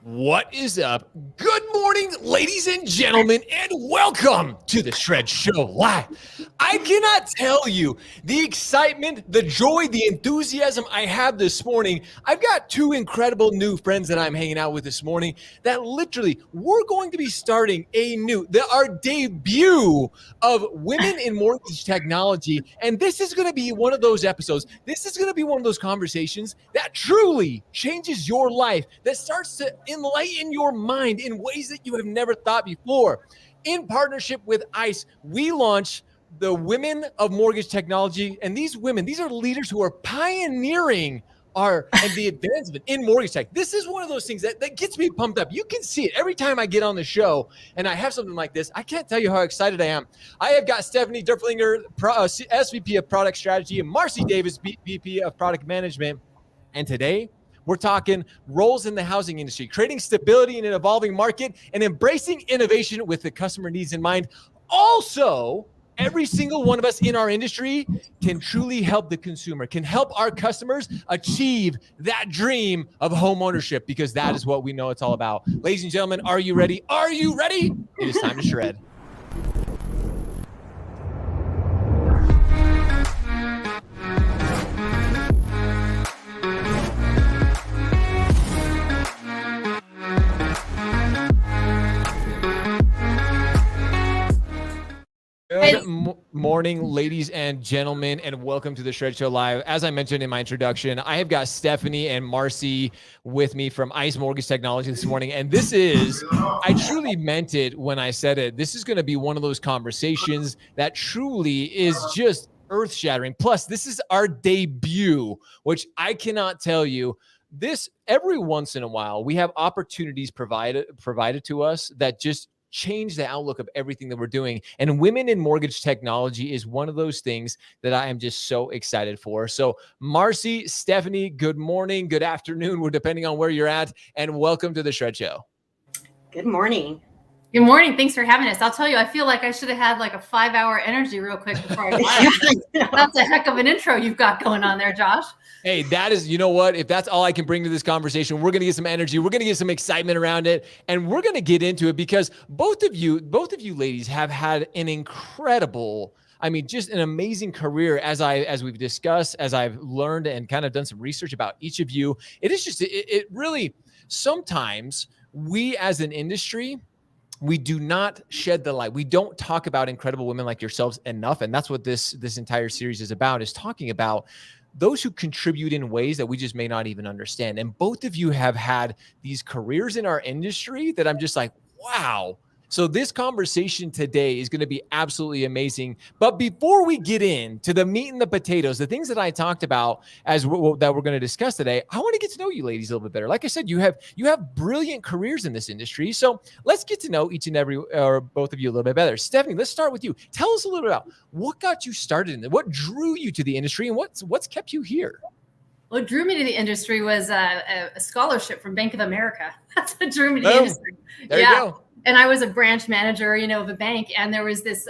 What is up? Good morning, ladies and gentlemen, and welcome to the Shred Show Live. I cannot tell you the excitement, the joy, the enthusiasm I have this morning. I've got two incredible new friends that I'm hanging out with this morning that literally we're going to be starting our debut of Women in Mortgage Technology. And this is going to be one of those episodes. This is going to be one of those conversations that truly changes your life, that starts to enlighten your mind in ways that you have never thought before. In partnership with ICE, we launched the Women of Mortgage Technology. And these women, these are leaders who are pioneering the advancement in mortgage tech. This is one of those things that gets me pumped up. You can see it every time I get on the show and I have something like this. I can't tell you how excited I am. I have got Stephanie Durflinger, SVP of Product Strategy, and Marci Davis, VP of Product Management. And today, we're talking roles in the housing industry, creating stability in an evolving market, and embracing innovation with the customer needs in mind. Also, every single one of us in our industry can truly help the consumer, can help our customers achieve that dream of home ownership, because that is what we know it's all about. Ladies and gentlemen, are you ready? Are you ready? It is time to shred. Good morning, ladies and gentlemen, and welcome to the Shred Show Live. As I mentioned in my introduction, I have got Stephanie and Marci with me from ICE Mortgage Technology this morning. And this is, I truly meant it when I said it, this is going to be one of those conversations that truly is just earth-shattering. Plus, this is our debut, which I cannot tell you. This, every once in a while, we have opportunities provided to us that just change the outlook of everything that we're doing. And Women in Mortgage Technology is one of those things that I am just so excited for. So Marci, Stephanie, good morning, good afternoon. We're depending on where you're at, and welcome to the Shred Show. Good morning. Good morning. Thanks for having us. I'll tell you, I feel like I should have had like a 5-hour energy real quick before I That's a heck of an intro you've got going on there, Josh. Hey, that is, you know what? If that's all I can bring to this conversation, we're going to get some energy. We're going to get some excitement around it, and we're going to get into it because both of you ladies have had an incredible, just an amazing career as we've discussed, as I've learned and kind of done some research about each of you. It is just, it really, sometimes we as an industry, we do not shed the light. We don't talk about incredible women like yourselves enough. And that's what this entire series is about, is talking about those who contribute in ways that we just may not even understand. And both of you have had these careers in our industry that I'm just like, wow. So this conversation today is going to be absolutely amazing. But before we get into the meat and the potatoes, the things that I talked about that we're going to discuss today, I want to get to know you ladies a little bit better. Like I said, you have brilliant careers in this industry. So let's get to know each and every, or both of you a little bit better. Stephanie, let's start with you. Tell us a little bit about what got you started in it, what drew you to the industry, and what's kept you here. What drew me to the industry was a scholarship from Bank of America. That's what drew me to the industry. There you go. And I was a branch manager, of a bank. And there was this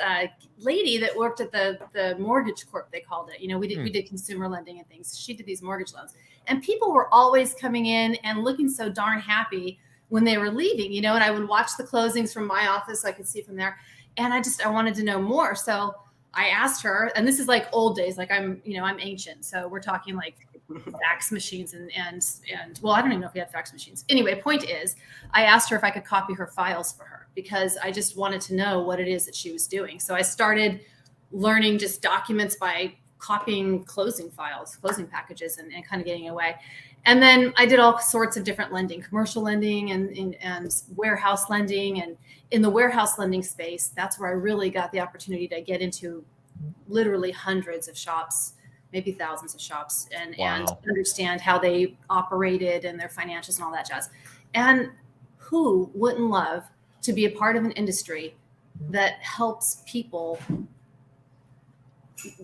lady that worked at the mortgage corp, they called it. We did consumer lending and things. She did these mortgage loans. And people were always coming in and looking so darn happy when they were leaving, and I would watch the closings from my office. I could see from there. And I wanted to know more. So I asked her, and this is like old days, like I'm ancient. So we're talking like fax machines and well, I don't even know if we had fax machines. Anyway, point is, I asked her if I could copy her files for her because I just wanted to know what it is that she was doing. So I started learning just documents by copying closing files, closing packages, and kind of getting away. And then I did all sorts of different lending, commercial lending and warehouse lending. And in the warehouse lending space, that's where I really got the opportunity to get into literally hundreds of shops, maybe thousands of shops, and understand how they operated and their financials and all that jazz. And who wouldn't love to be a part of an industry that helps people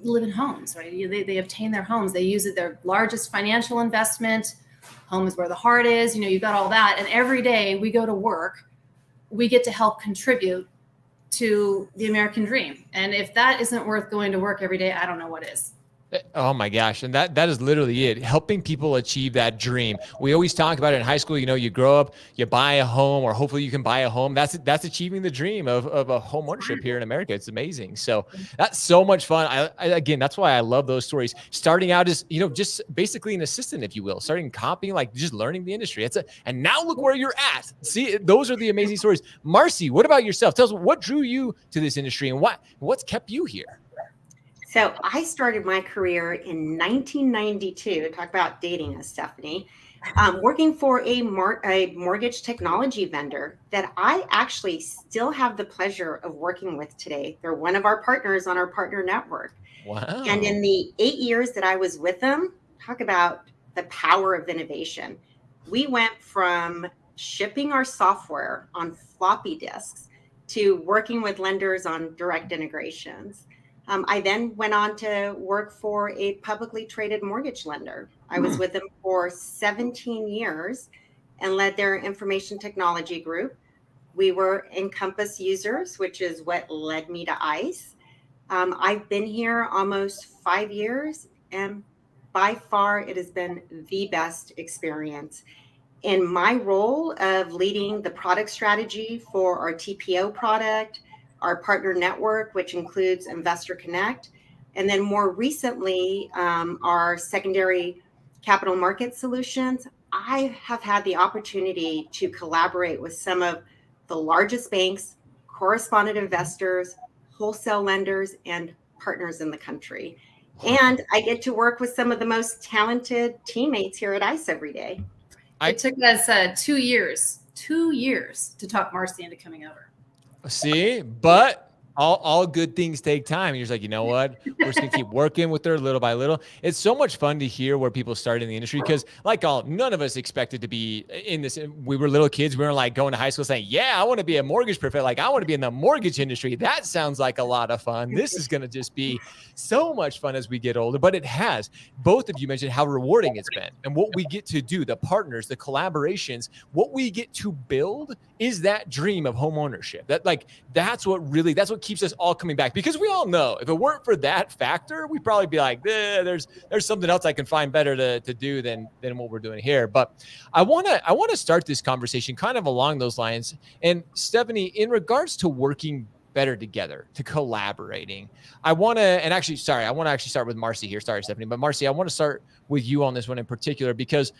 live in homes, right? They obtain their homes. They use it, their largest financial investment. Home is where the heart is. You've got all that. And every day we go to work, we get to help contribute to the American dream. And if that isn't worth going to work every day, I don't know what is. Oh my gosh. And that is literally it. Helping people achieve that dream. We always talk about it in high school. You grow up, you buy a home, or hopefully you can buy a home. That's achieving the dream of a home ownership here in America. It's amazing. So that's so much fun. Again, that's why I love those stories. Starting out as, just basically an assistant, if you will, starting copying, like just learning the industry. And now look where you're at. See, those are the amazing stories. Marci, what about yourself? Tell us what drew you to this industry and what's kept you here? So I started my career in 1992. Talk about dating us, Stephanie. Working for a mortgage technology vendor that I actually still have the pleasure of working with today. They're one of our partners on our partner network. Wow. And in the 8 years that I was with them, talk about the power of innovation. We went from shipping our software on floppy disks to working with lenders on direct integrations. I then went on to work for a publicly traded mortgage lender. I was with them for 17 years and led their information technology group. We were Encompass users, which is what led me to ICE. I've been here almost 5 years, and by far it has been the best experience. In my role of leading the product strategy for our TPO product, our partner network, which includes Investor Connect, and then more recently, our secondary capital market solutions, I have had the opportunity to collaborate with some of the largest banks, correspondent investors, wholesale lenders, and partners in the country. And I get to work with some of the most talented teammates here at ICE every day. It took us 2 years to talk Marci into coming over. See, but all good things take time. And you're just like, you know what? We're just gonna keep working with her little by little. It's so much fun to hear where people start in the industry because, none of us expected to be in this. We were little kids. We were like going to high school saying, "Yeah, I want to be a mortgage professional. Like, I want to be in the mortgage industry. That sounds like a lot of fun. This is gonna just be so much fun as we get older." But it has. Both of you mentioned how rewarding it's been and what we get to do, the partners, the collaborations, what we get to build is that dream of home ownership. That's what keeps us all coming back, because we all know if it weren't for that factor, we'd probably be like, there's something else I can find better to do than what we're doing here. But I want to start this conversation kind of along those lines. And Stephanie, in regards to working better together, to collaborating, I want to actually start with Marci here. Sorry, Stephanie, but Marci, I want to start with you on this one in particular, because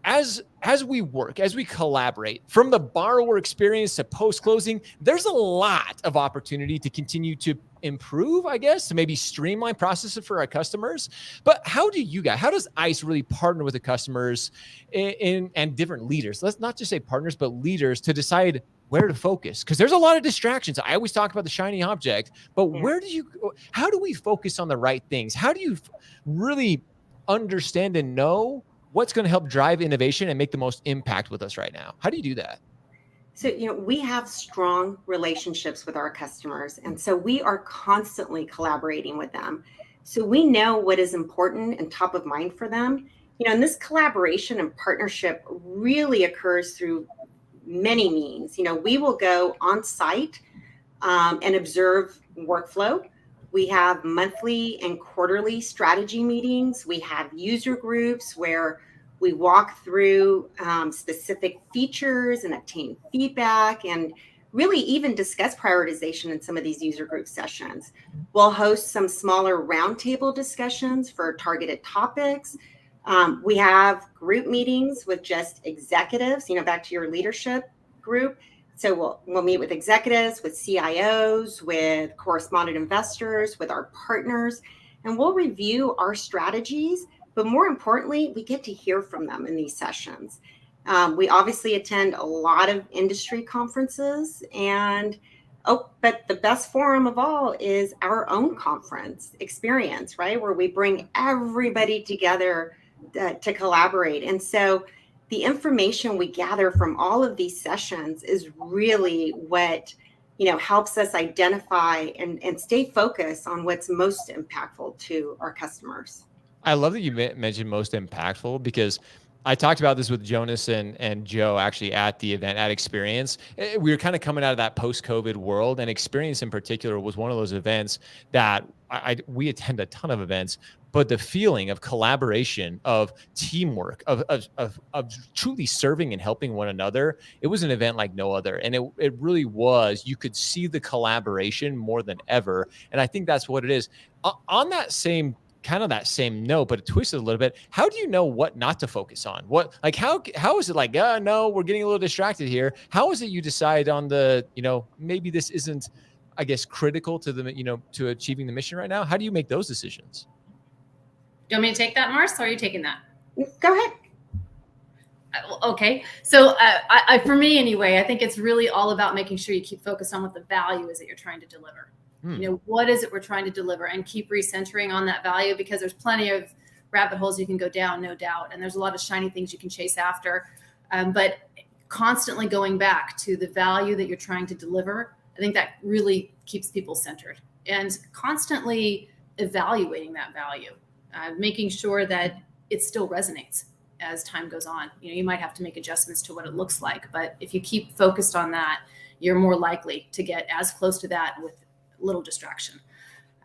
as we work, as we collaborate, from the borrower experience to post-closing, there's a lot of opportunity to continue to improve, I guess, to maybe streamline processes for our customers. But how does ICE really partner with the customers and different leaders? Let's not just say partners, but leaders, to decide where to focus? Because there's a lot of distractions. I always talk about the shiny object, but how do we focus on the right things? How do you really understand and know what's going to help drive innovation and make the most impact with us right now? How do you do that? So, we have strong relationships with our customers, and so we are constantly collaborating with them. So we know what is important and top of mind for them. And this collaboration and partnership really occurs through many means. We will go on site and observe workflow. We have monthly and quarterly strategy meetings. We have user groups where we walk through specific features and obtain feedback and really even discuss prioritization in some of these user group sessions. We'll host some smaller roundtable discussions for targeted topics. We have group meetings with just executives, back to your leadership group. So we'll meet with executives, with CIOs, with correspondent investors, with our partners, and we'll review our strategies. But more importantly, we get to hear from them in these sessions. We obviously attend a lot of industry conferences, but the best forum of all is our own conference experience, right? Where we bring everybody together to collaborate. And so the information we gather from all of these sessions is really what helps us identify and stay focused on what's most impactful to our customers. I love that you mentioned most impactful, because I talked about this with Jonas and Joe actually at the event at Experience. We were kind of coming out of that post-COVID world, and Experience in particular was one of those events that we attend a ton of events, but the feeling of collaboration, of teamwork, of truly serving and helping one another, it was an event like no other. And it really was, you could see the collaboration more than ever. And I think that's what it is. On that same note, but twisted a little bit, how do you know what not to focus on? What, like, how is it like, no, we're getting a little distracted here. How is it you decide on the, maybe this isn't, I guess, critical to the, to achieving the mission right now? How do you make those decisions? Do you want me to take that, Marci, or are you taking that? Go ahead. Okay. So for me anyway, I think it's really all about making sure you keep focused on what the value is that you're trying to deliver. What is it we're trying to deliver, and keep recentering on that value, because there's plenty of rabbit holes you can go down, no doubt. And there's a lot of shiny things you can chase after. But constantly going back to the value that you're trying to deliver, I think that really keeps people centered, and constantly evaluating that value, making sure that it still resonates as time goes on. You might have to make adjustments to what it looks like, but if you keep focused on that, you're more likely to get as close to that with little distraction.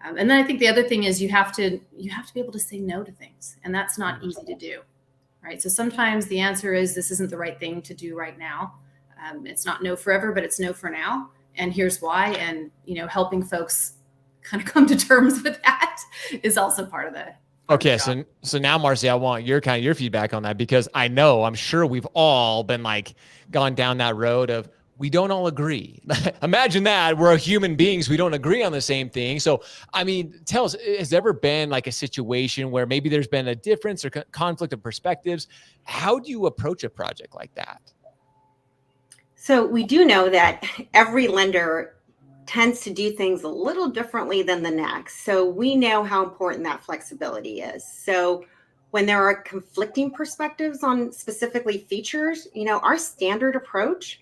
And then I think the other thing is you have to be able to say no to things, and that's not easy to do, right? So sometimes the answer is, this isn't the right thing to do right now. It's not no forever, but it's no for now, and here's why. And helping folks kind of come to terms with that is also part of the Okay, so now, Marci, I want your feedback on that, because I'm sure we've all been gone down that road of, we don't all agree. Imagine that, we're human beings, we don't agree on the same thing. So, tell us, has there ever been a situation where maybe there's been a difference or conflict of perspectives? How do you approach a project like that? So we do know that every lender tends to do things a little differently than the next. So we know how important that flexibility is. So when there are conflicting perspectives on specifically features, our standard approach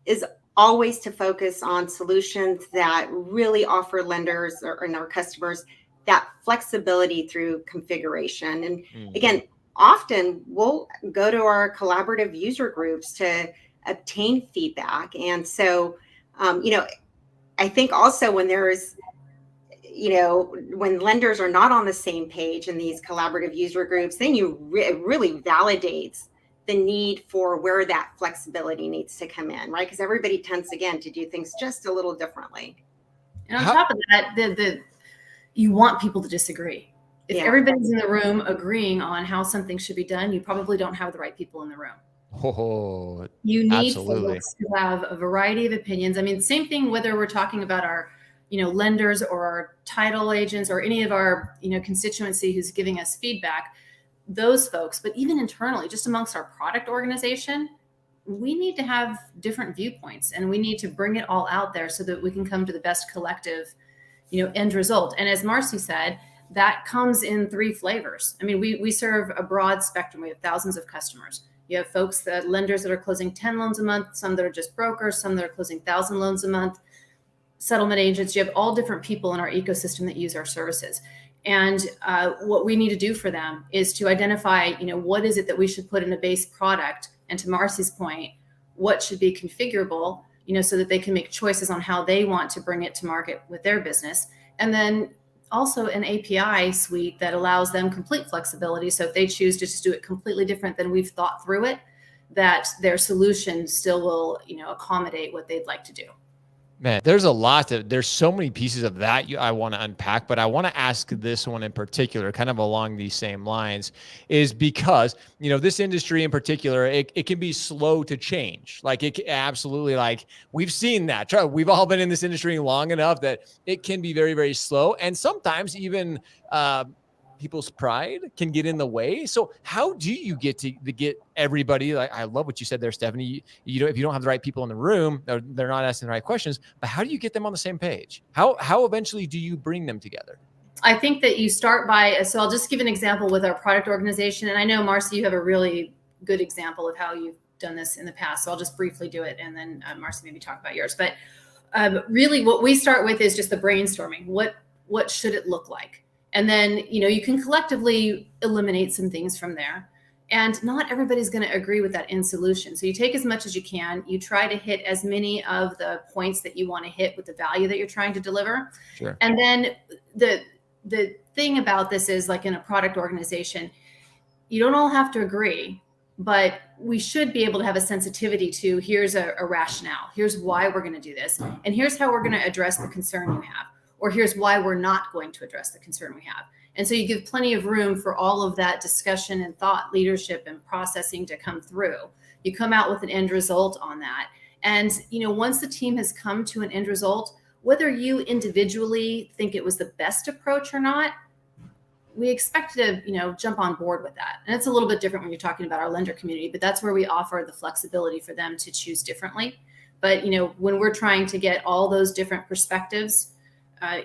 is always to focus on solutions that really offer lenders and our customers that flexibility through configuration. And again, often we'll go to our collaborative user groups to obtain feedback. And so, I think also when there's, when lenders are not on the same page in these collaborative user groups, then it really validates the need for where that flexibility needs to come in, right? Because everybody tends, again, to do things just a little differently. And on top of that, you want people to disagree. If everybody's in the room agreeing on how something should be done, you probably don't have the right people in the room. Oh, you need folks who have a variety of opinions. Same thing whether we're talking about our, lenders or our title agents or any of our, constituency who's giving us feedback, those folks. But even internally, just amongst our product organization, we need to have different viewpoints, and we need to bring it all out there so that we can come to the best collective, end result. And as Marci said, that comes in 3 flavors. We serve a broad spectrum. We have thousands of customers. You have folks, lenders that are closing 10 loans a month, some that are just brokers, some that are closing 1,000 loans a month, settlement agents. You have all different people in our ecosystem that use our services. And what we need to do for them is to identify, what is it that we should put in a base product? And to Marci's point, what should be configurable, so that they can make choices on how they want to bring it to market with their business. And then also an API suite that allows them complete flexibility. So if they choose to just do it completely different than we've thought through it, that their solution still will, accommodate what they'd like to do. Man, there's so many pieces of that I want to unpack, but I want to ask this one in particular, kind of along these same lines, is because, this industry in particular, it can be slow to change. It absolutely, we've seen that. We've all been in this industry long enough that it can be very, very slow. And sometimes even, people's pride can get in the way. So how do you get everybody, I love what you said there, Stephanie, if you don't have the right people in the room, they're not asking the right questions, but how do you get them on the same page? How eventually do you bring them together? I think that you start by, so I'll just give an example with our product organization. And I know, Marci, you have a really good example of how you've done this in the past. So I'll just briefly do it. And then Marci, maybe talk about yours. But really what we start with is just the brainstorming. What should it look like? And then, you can collectively eliminate some things from there. And not everybody's going to agree with that end solution. So you take as much as you can. You try to hit as many of the points that you want to hit with the value that you're trying to deliver. Sure. And then the thing about this is, like in a product organization, you don't all have to agree, but we should be able to have a sensitivity to, here's a rationale. Here's why we're going to do this. And here's how we're going to address the concern you have, or here's why we're not going to address the concern we have. And so you give plenty of room for all of that discussion and thought leadership and processing to come through. You come out with an end result on that. And, once the team has come to an end result, whether you individually think it was the best approach or not, we expect to, jump on board with that. And it's a little bit different when you're talking about our lender community, but that's where we offer the flexibility for them to choose differently. But, when we're trying to get all those different perspectives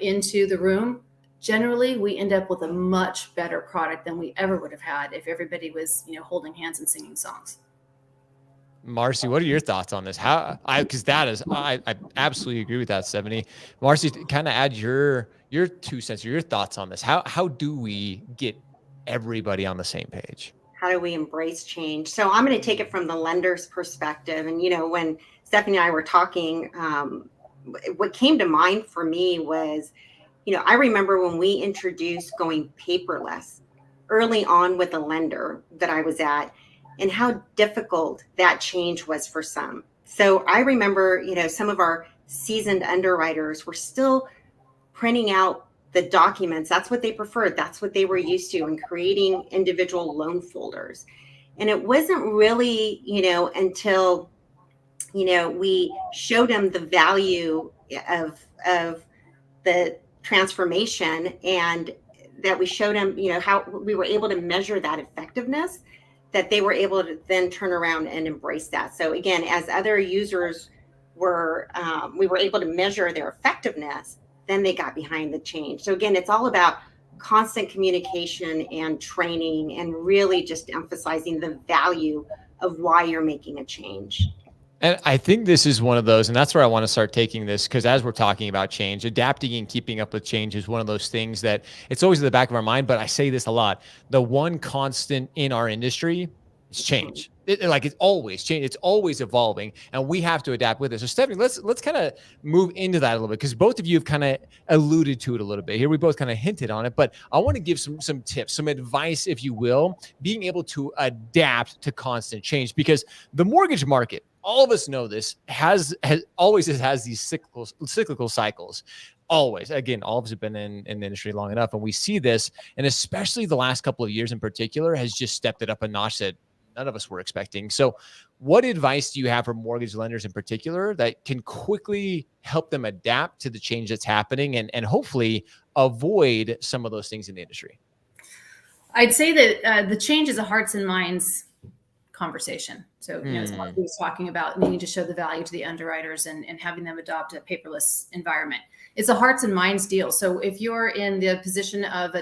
into the room, generally we end up with a much better product than we ever would have had if everybody was, holding hands and singing songs. Marci, what are your thoughts on this? I absolutely agree with that, Stephanie. Marci, kind of add your 2 cents or your thoughts on this. How do we get everybody on the same page? How do we embrace change? So I'm going to take it from the lender's perspective. And, when Stephanie and I were talking, what came to mind for me was, I remember when we introduced going paperless early on with a lender that I was at, and how difficult that change was for some. So I remember, some of our seasoned underwriters were still printing out the documents. That's what they preferred. That's what they were used to, and creating individual loan folders. And it wasn't really, until, we showed them the value of the transformation, and that we showed them, how we were able to measure that effectiveness, that they were able to then turn around and embrace that. So again, as other users were, we were able to measure their effectiveness, then they got behind the change. So again, it's all about constant communication and training, and really just emphasizing the value of why you're making a change. And I think this is one of those, and that's where I want to start taking this, because as we're talking about change, adapting and keeping up with change is one of those things that it's always in the back of our mind, but I say this a lot. The one constant in our industry is change. It's always change. It's always evolving, and we have to adapt with it. So Stephanie, let's kind of move into that a little bit, because both of you have kind of alluded to it a little bit here. We both kind of hinted on it, but I want to give some tips, some advice, if you will, being able to adapt to constant change, because the mortgage market, all of us know this, has always these cyclical cycles. Always. Again, all of us have been in the industry long enough, and we see this, and especially the last couple of years in particular has just stepped it up a notch that none of us were expecting. So what advice do you have for mortgage lenders in particular that can quickly help them adapt to the change that's happening, and hopefully avoid some of those things in the industry? I'd say that the change is a hearts and minds conversation. So, as Marci was talking about needing to show the value to the underwriters and having them adopt a paperless environment. It's a hearts and minds deal. So if you're in the position of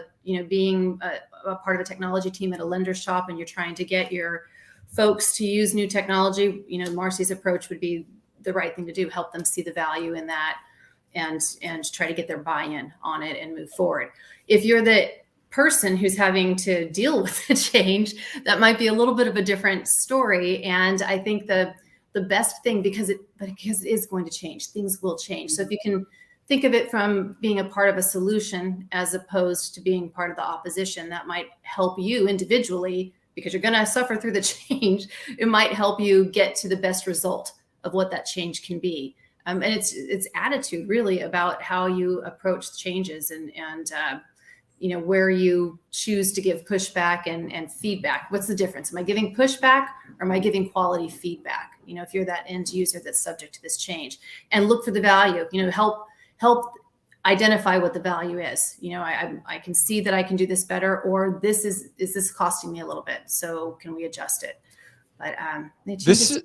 being a part of a technology team at a lender shop, and you're trying to get your folks to use new technology, Marci's approach would be the right thing to do. Help them see the value in that, and try to get their buy-in on it and move forward. If you're the person who's having to deal with the change, that might be a little bit of a different story. And I think the best thing, because it is going to change, things will change. So if you can think of it from being a part of a solution as opposed to being part of the opposition, that might help you individually, because you're going to suffer through the change. It might help you get to the best result of what that change can be. And it's attitude really about how you approach changes, and where you choose to give pushback and feedback. What's the difference? Am I giving pushback, or am I giving quality feedback? If you're that end user that's subject to this change, and look for the value, help identify what the value is. I can see that I can do this better, or is this costing me a little bit? So can we adjust it? But This is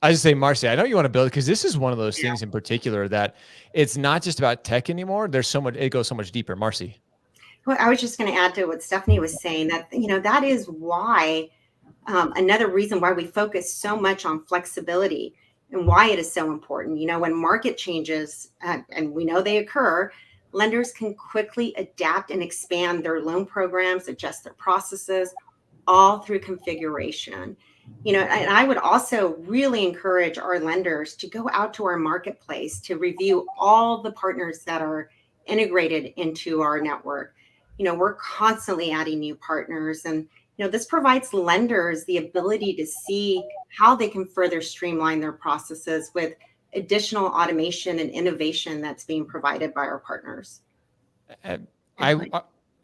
I just say, Marci, I know you want to build it, because this is one of those things in particular that it's not just about tech anymore. There's so much, it goes so much deeper. Marci. Well, I was just going to add to what Stephanie was saying, that, that is why, another reason why we focus so much on flexibility, and why it is so important. When market changes, and we know they occur, lenders can quickly adapt and expand their loan programs, adjust their processes, all through configuration. And I would also really encourage our lenders to go out to our marketplace to review all the partners that are integrated into our network. We're constantly adding new partners, and this provides lenders the ability to see how they can further streamline their processes with additional automation and innovation that's being provided by our partners. I was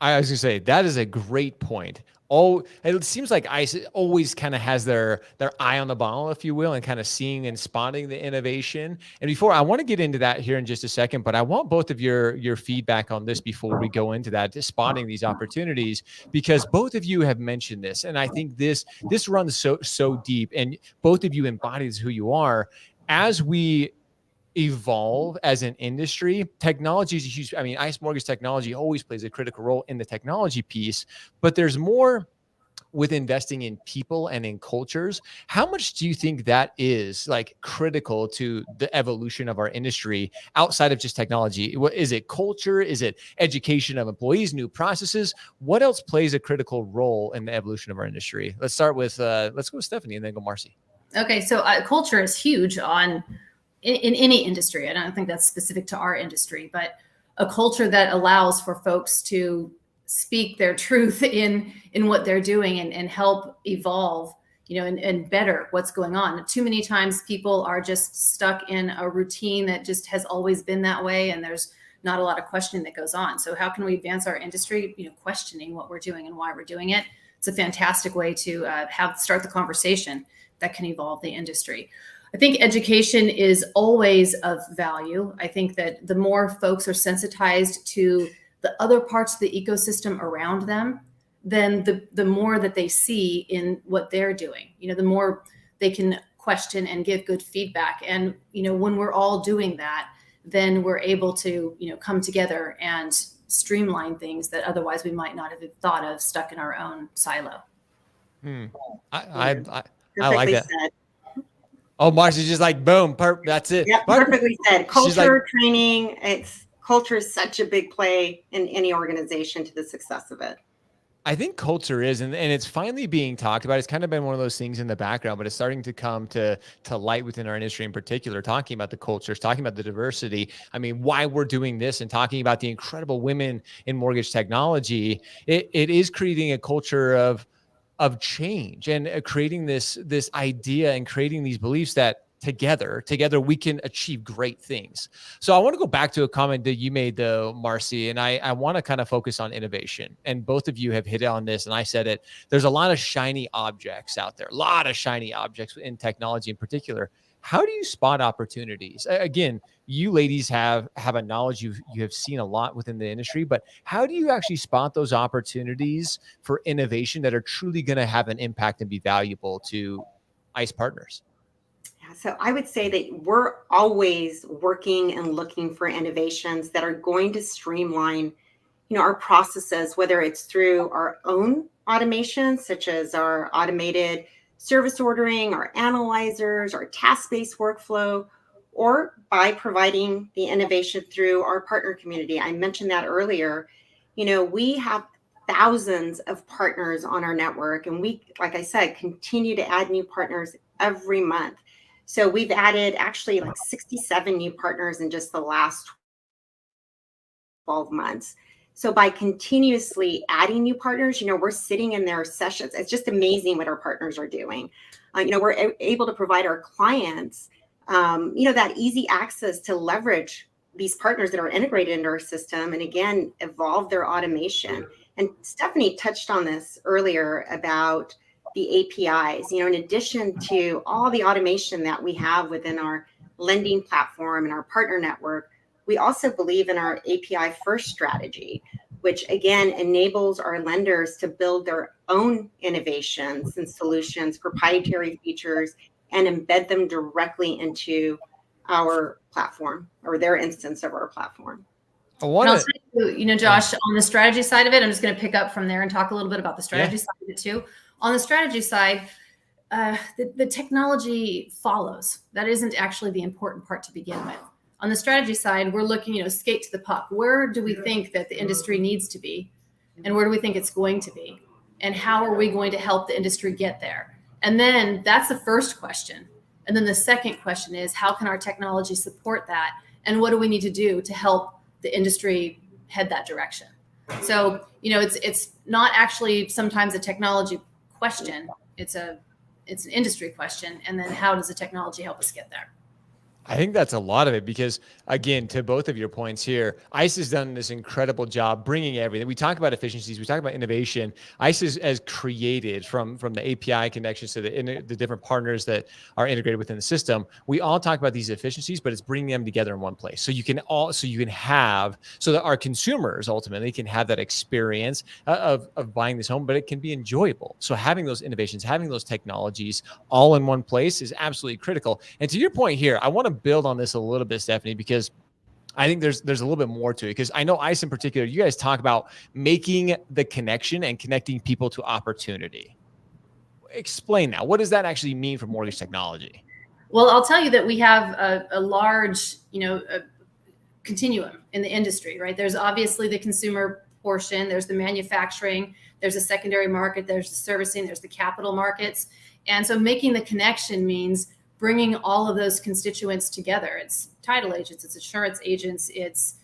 going to say, that is a great point. It seems like ICE always kind of has their eye on the ball, if you will, and kind of seeing and spotting the innovation. And before, I want to get into that here in just a second, but I want both of your feedback on this before we go into that, just spotting these opportunities, because both of you have mentioned this, and I think this runs so deep, and both of you embodies who you are. As we evolve as an industry, technology is a huge, ICE mortgage technology always plays a critical role in the technology piece, but there's more with investing in people and in cultures. How much do you think that is like critical to the evolution of our industry outside of just technology? What is it? Culture? Is it education of employees, new processes? What else plays a critical role in the evolution of our industry? Let's start with, let's go with Stephanie and then go Marci. Okay. So culture is huge in any industry. I don't think that's specific to our industry, but a culture that allows for folks to speak their truth in what they're doing and help evolve, and better what's going on. Too many times people are just stuck in a routine that just has always been that way, and there's not a lot of questioning that goes on. So how can we advance our industry, questioning what we're doing and why we're doing it? It's a fantastic way to start the conversation that can evolve the industry. I think education is always of value. I think that the more folks are sensitized to the other parts of the ecosystem around them, then the more that they see in what they're doing, the more they can question and give good feedback. And, when we're all doing that, then we're able to, come together and streamline things that otherwise we might not have thought of, stuck in our own silo. I like that. Said. Oh, Marci's just like, boom, that's it. Yep, perfectly said. Culture, training, culture is such a big play in any organization to the success of it. I think culture is, and it's finally being talked about. It's kind of been one of those things in the background, but it's starting to come to light within our industry in particular, talking about the cultures, talking about the diversity. Why we're doing this and talking about the incredible women in mortgage technology. It is creating a culture of change and creating this idea and creating these beliefs that together we can achieve great things. So I want to go back to a comment that you made though, Marci, and I want to kind of focus on innovation. And both of you have hit on this, and I said it. There's a lot of shiny objects out there, a lot of shiny objects in technology in particular. How do you spot opportunities? Again, you ladies have a knowledge, you have seen a lot within the industry, but how do you actually spot those opportunities for innovation that are truly going to have an impact and be valuable to ICE partners? Yeah, so I would say that we're always working and looking for innovations that are going to streamline, our processes, whether it's through our own automation, such as our automated service ordering, our analyzers, our task-based workflow, or by providing the innovation through our partner community. I mentioned that earlier. We have thousands of partners on our network, and we, like I said, continue to add new partners every month. So we've added actually like 67 new partners in just the last 12 months. So by continuously adding new partners, we're sitting in their sessions. It's just amazing what our partners are doing. We're able to provide our clients, that easy access to leverage these partners that are integrated into our system and again, evolve their automation. And Stephanie touched on this earlier about the APIs, in addition to all the automation that we have within our lending platform and our partner network, we also believe in our API first strategy, which again enables our lenders to build their own innovations and solutions, proprietary features, and embed them directly into our platform or their instance of our platform. Josh, on the strategy side of it, I'm just going to pick up from there and talk a little bit about the strategy side of it too. On the strategy side, the technology follows. That isn't actually the important part to begin with. On the strategy side, we're looking, skate to the puck. Where do we think that the industry needs to be? And where do we think it's going to be? And how are we going to help the industry get there? And then that's the first question. And then the second question is, how can our technology support that? And what do we need to do to help the industry head that direction. So, it's not actually sometimes a technology question. It's an industry question. And then how does the technology help us get there? I think that's a lot of it because, again, to both of your points here, ICE has done this incredible job bringing everything. We talk about efficiencies, we talk about innovation. ICE has created from the API connections to the different partners that are integrated within the system. We all talk about these efficiencies, but it's bringing them together in one place. So so that our consumers ultimately can have that experience of buying this home, but it can be enjoyable. So having those innovations, having those technologies all in one place is absolutely critical. And to your point here, I want to build on this a little bit, Stephanie, because I think there's a little bit more to it, because I know ICE in particular, you guys talk about making the connection and connecting people to opportunity. Explain that. What does that actually mean for mortgage technology? Well, I'll tell you that we have a large, a continuum in the industry, right? There's obviously the consumer portion, there's the manufacturing, there's a secondary market, there's the servicing, there's the capital markets. And so making the connection means bringing all of those constituents together. It's title agents, it's insurance agents, it's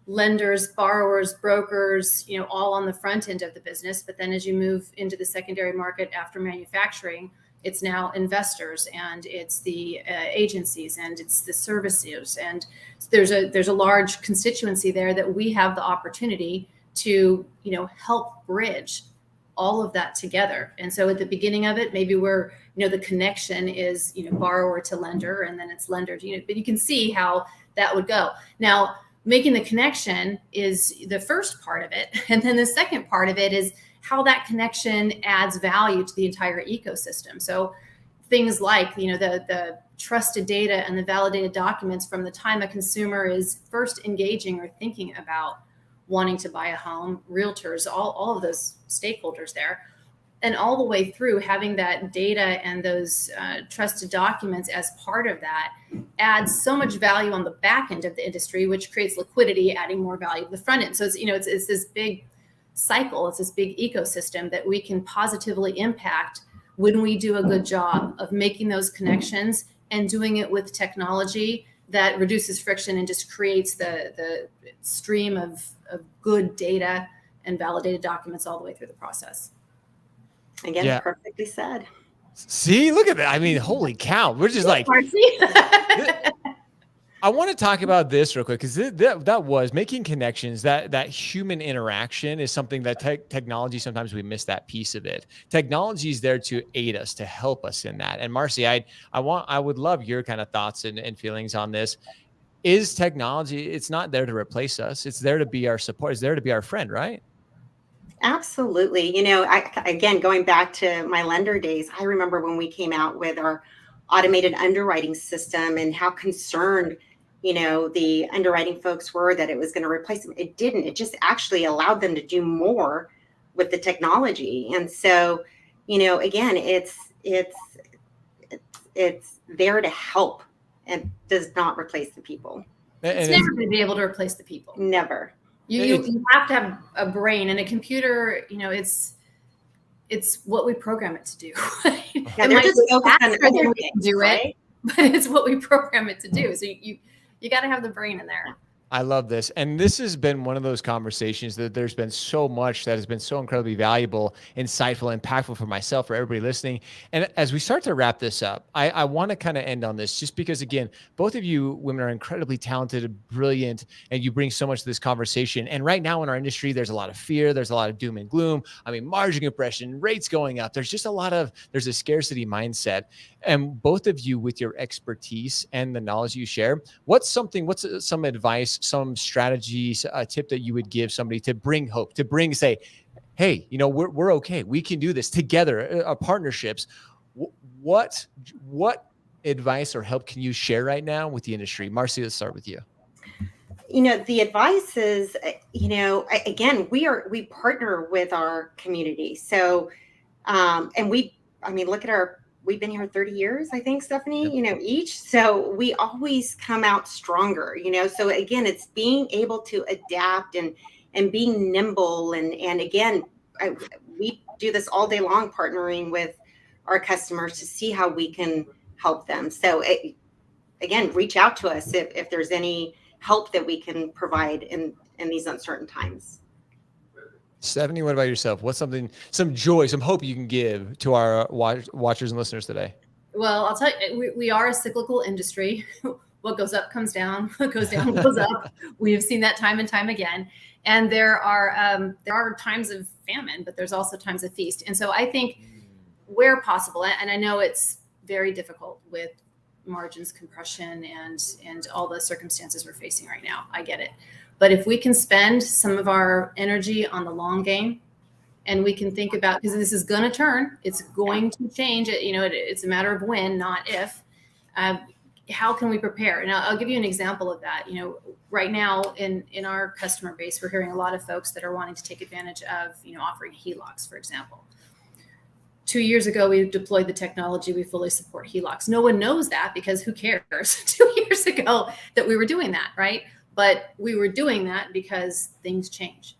lenders, borrowers, brokers, all on the front end of the business. But then as you move into the secondary market after manufacturing, it's now investors, and it's the agencies, and it's the servicers. And there's a large constituency there that we have the opportunity to, help bridge all of that together. And so at the beginning of it, maybe we're, the connection is, borrower to lender, and then it's lender to, but you can see how that would go. Now, making the connection is the first part of it. And then the second part of it is how that connection adds value to the entire ecosystem. So things like, the trusted data and the validated documents from the time a consumer is first engaging or thinking about wanting to buy a home, realtors, all of those stakeholders there, and all the way through having that data and those trusted documents as part of that adds so much value on the back end of the industry, which creates liquidity, adding more value to the front end. So it's this big cycle, it's this big ecosystem that we can positively impact when we do a good job of making those connections and doing it with technology that reduces friction and just creates the stream of good data and validated documents all the way through the process. Again, yeah. Perfectly said. See, look at that. I mean, holy cow. We're just like, I want to talk about this real quick, because that was making connections, that human interaction is something that technology, sometimes we miss that piece of it. Technology is there to aid us, to help us in that. And Marci, I would love your kind of thoughts and feelings on this. Is technology, it's not there to replace us. It's there to be our support. It's there to be our friend, right? Absolutely. Again, going back to my lender days, I remember when we came out with our automated underwriting system and how concerned, the underwriting folks were that it was going to replace them. It didn't. It just actually allowed them to do more with the technology. And so, again, it's there to help and does not replace the people. It's never going to be able to replace the people. Never. You have to have a brain, and a computer, it's what we program it to do. Yeah, they're just focused on it, but it's what we program it to do. So you got to have the brain in there. I love this. And this has been one of those conversations that there's been so much that has been so incredibly valuable, insightful, impactful for myself, for everybody listening. And as we start to wrap this up, I want to kind of end on this, just because, again, both of you women are incredibly talented, brilliant, and you bring so much to this conversation. And right now in our industry, there's a lot of fear. There's a lot of doom and gloom. I mean, margin compression, rates going up. There's just there's a scarcity mindset. And both of you, with your expertise and the knowledge you share, what's some advice, some strategies, a tip that you would give somebody to bring hope, to say, hey, we're okay. We can do this together, partnerships. What advice or help can you share right now with the industry? Marci, let's start with you. The advice is, again, we partner with our community. So, and look at we've been here 30 years, I think, Stephanie, each. So we always come out stronger, so again, it's being able to adapt and being nimble. And again, we do this all day long, partnering with our customers to see how we can help them. So again, reach out to us if there's any help that we can provide in these uncertain times. Stephanie, what about yourself? What's some joy, some hope you can give to our watchers and listeners today? Well, I'll tell you, we are a cyclical industry. What goes up comes down. What goes down goes up. We have seen that time and time again. And there are times of famine, but there's also times of feast. And so I think where possible, and I know it's very difficult with margins compression and all the circumstances we're facing right now. I get it. But if we can spend some of our energy on the long game, and we can think about, because this is going to turn, it's going to change. It's a matter of when, not if. How can we prepare? And I'll give you an example of that. Right now in our customer base, we're hearing a lot of folks that are wanting to take advantage of, offering HELOCs, for example. 2 years ago, we deployed the technology. We fully support HELOCs. No one knows that because who cares 2 years ago that we were doing that, right? But we were doing that because things change.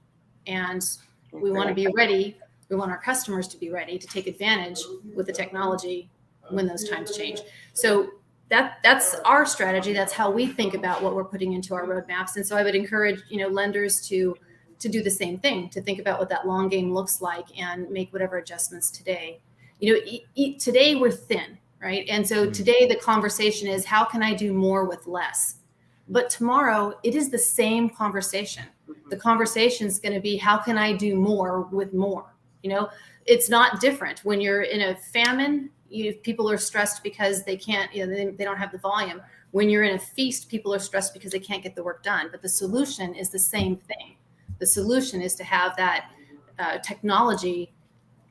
And we want to be ready. We want our customers to be ready to take advantage with the technology when those times change. So that's our strategy. That's how we think about what we're putting into our roadmaps. And so I would encourage, lenders to do the same thing, to think about what that long game looks like and make whatever adjustments today. Today we're thin, right? And so today the conversation is, how can I do more with less? But tomorrow it is the same conversation. The conversation is going to be, how can I do more with more? It's not different. When you're in a famine, people are stressed because they can't, they don't have the volume. When you're in a feast, people are stressed because they can't get the work done. But the solution is the same thing. The solution is to have that technology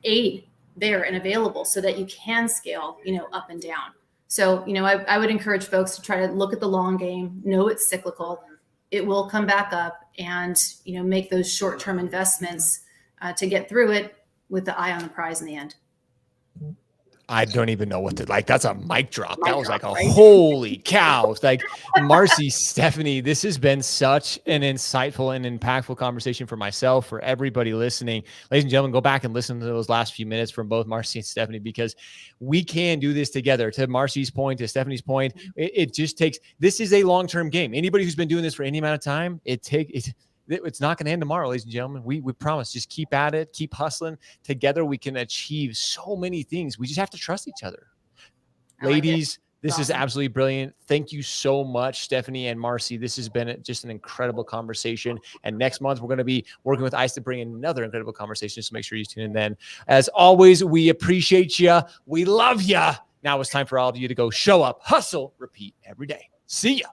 aid there and available so that you can scale, up and down. So, I would encourage folks to try to look at the long game, know it's cyclical, it will come back up, and, make those short-term investments to get through it with the eye on the prize in the end. I don't even know what to like. That's a mic drop. That was like a holy cow. Like Marci, Stephanie, this has been such an insightful and impactful conversation for myself, for everybody listening. Ladies and gentlemen, go back and listen to those last few minutes from both Marci and Stephanie, because we can do this together. To Marci's point, to Stephanie's point, it just takes, this is a long-term game. Anybody who's been doing this for any amount of time, it's not going to end tomorrow, ladies and gentlemen. We promise. Just keep at it. Keep hustling. Together, we can achieve so many things. We just have to trust each other. Ladies, this is absolutely brilliant. Thank you so much, Stephanie and Marci. This has been just an incredible conversation. And next month, we're going to be working with ICE to bring in another incredible conversation. So make sure you tune in then. As always, we appreciate you. We love you. Now it's time for all of you to go show up, hustle, repeat every day. See ya.